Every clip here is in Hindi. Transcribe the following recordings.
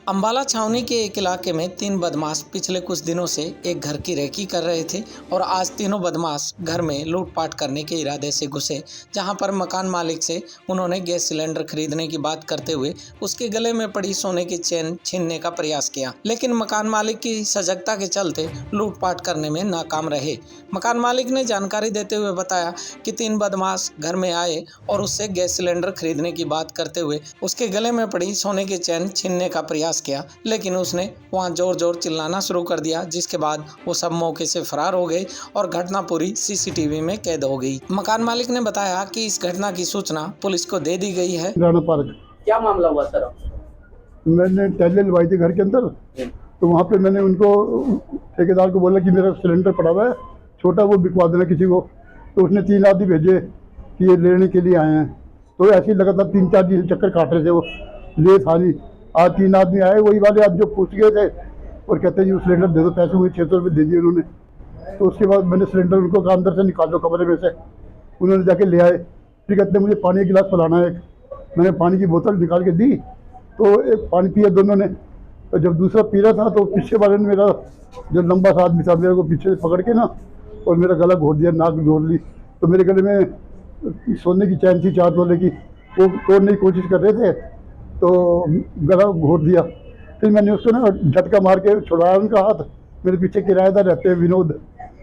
अंबाला छावनी के एक इलाके में 3 बदमाश पिछले कुछ दिनों से एक घर की रेकी कर रहे थे और आज तीनों बदमाश घर में लूटपाट करने के इरादे से घुसे, जहां पर मकान मालिक से उन्होंने गैस सिलेंडर खरीदने की बात करते हुए उसके गले में पड़ी सोने की चेन छीनने का प्रयास किया, लेकिन मकान मालिक की सजगता के चलते लूटपाट करने में नाकाम रहे। मकान मालिक ने जानकारी देते हुए बताया कि 3 बदमाश घर में आए और उससे गैस सिलेंडर खरीदने की बात करते हुए उसके गले में पड़ी सोने की चेन छीनने का प्रयास किया, लेकिन उसने वहां जोर जोर चिल्लाना शुरू कर दिया, जिसके बाद वो सब मौके से फरार हो गए और घटना पूरी सीसीटीवी में कैद हो गई। मकान मालिक ने बताया कि इस घटना की सूचना पुलिस को दे दी गई है। राणा पार्क क्या मामला हुआ सर? मैंने टैले लगवाई थी घर के अंदर, तो वहाँ पे मैंने उनको ठेकेदार को बोला कि मेरा सिलेंडर पड़ा हुआ है छोटा, वो बिकवा देना किसी को। तो उसने 3 आदमी भेजे कि ये लेने के लिए आए हैं। तो ऐसे ही लगातार 3-4 दिन चक्कर काट रहे थे, वो ले था नहीं। आज 3 आदमी आए, वही वाले आज जो पूछ गए थे और कहते हैं जी सिलेंडर दे दो, पैसे मुझे 600 रुपये दे दिए उन्होंने। तो उसके बाद मैंने सिलेंडर उनको कहा अंदर से निकाल दो कमरे में से, उन्होंने जाके ले आए। फिर कहते हैं मुझे पानी का गिलास पिलाना है, मैंने पानी की बोतल निकाल के दी, तो एक पानी पिया दोनों ने। तो जब दूसरा पी रहा था तो पीछे वाले ने मेरा जो लंबा सा आदमी था मेरे को पीछे से पकड़ के ना और मेरा गला घोट दिया, नाक घोट ली। तो मेरे गले में सोने की चैन थी 4 तोले की, वो तोड़ने की कोशिश कर रहे थे तो गला घोट दिया। फिर मैंने उसको ना झटका मार के छुड़ाया उनका हाथ। मेरे पीछे किराएदार रहते हैं विनोद,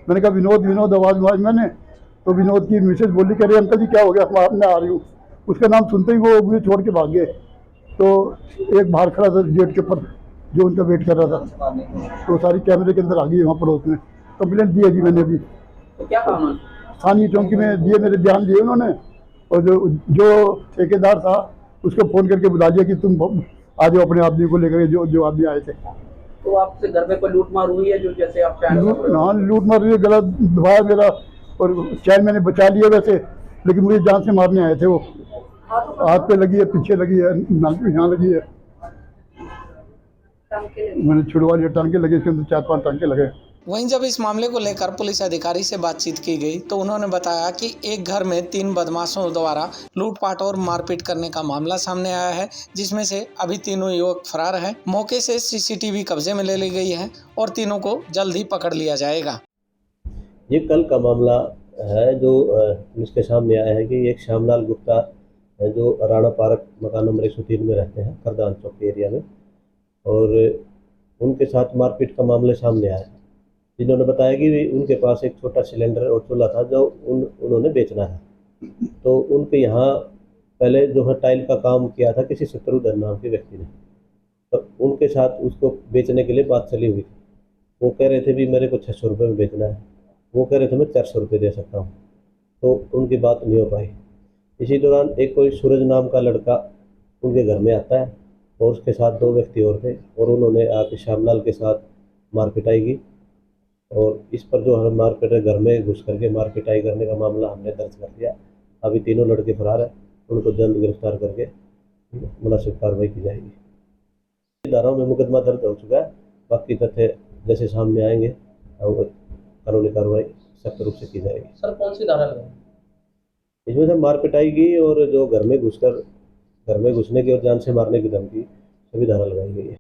मैंने कहा विनोद आवाज़ मैंने, तो विनोद की मिसेज बोली कह रही अंकल जी क्या हो गया, मैं आ रही हूँ। उसका नाम सुनते ही वो मुझे छोड़ के भाग गए। तो एक बाहर खड़ा था गेट के ऊपर जो उनका वेट कर रहा था, तो सारी कैमरे के अंदर आ गई वहाँ पड़ोस में। कंप्लेंट दी है जी मैंने अभी, तो क्या काम? स्थानीय चौकी में दिए, मेरे ध्यान दिए उन्होंने। और जो ठेकेदार था उसको फ़ोन करके बुला दिया कि तुम आ जाओ अपने आदमी को लेकर, जो आदमी आए थे। तो आपसे घर में कोई लूट मार हुई है जो जैसे आप लूट मार हुई है, गला दबाया मेरा और चैन मैंने बचा लिया वैसे, लेकिन मुझे जान से मारने आए थे। वो हाथ पे लगी है, पीछे लगी है, नाक पे यहाँ लगी है, मैंने छुड़वा लिया। टांके लगे, इसके अंदर 4-5 टांके लगे। वहीं जब इस मामले को लेकर पुलिस अधिकारी से बातचीत की गई तो उन्होंने बताया कि एक घर में 3 बदमाशों द्वारा लूटपाट और मारपीट करने का मामला सामने आया है, जिसमें से अभी तीनों युवक फरार हैं। मौके से सीसीटीवी कब्जे में ले ली गई है और तीनों को जल्द ही पकड़ लिया जाएगा। ये कल का मामला है जो पुलिस के सामने आया है कि एक श्यामलाल गुप्ता जो राणा पार्क मकान नंबर 103 में रहते हैं करदान चौक एरिया में, और उनके साथ मारपीट का मामले सामने आया है। जिन्होंने बताया कि उनके पास एक छोटा सिलेंडर और चूल्हा था जो उन्होंने बेचना है। तो उनके यहाँ पहले जो है टाइल का काम किया था किसी शत्रुधन नाम के व्यक्ति ने, तो उनके साथ उसको बेचने के लिए बात चली हुई थी। वो कह रहे थे भी मेरे को 600 रुपये में बेचना है, वो कह रहे थे मैं 400 रुपये दे सकता हूँ, तो उनकी बात नहीं हो पाई। इसी दौरान एक कोई सूरज नाम का लड़का उनके घर में आता है और उसके साथ 2 व्यक्ति और थे, और उन्होंने आके श्यामलाल के साथ मारपिटाई की। और इस पर जो है मारपीट घर में घुस करके मारपिटाई करने का मामला हमने दर्ज कर लिया। अभी तीनों लड़के फरार हैं, उनको जल्द गिरफ्तार करके मुनासिब कार्रवाई की जाएगी। धाराओं में मुकदमा दर्ज हो चुका है, बाकी तथ्य जैसे सामने आएंगे कानूनी कार्रवाई सख्त रूप से की जाएगी। सर कौन सी धारा लगाई? इसमें से मारपिटाई की और जो घर में घुसने की और जान से मारने की धमकी, सभी धारा लगाई गई है।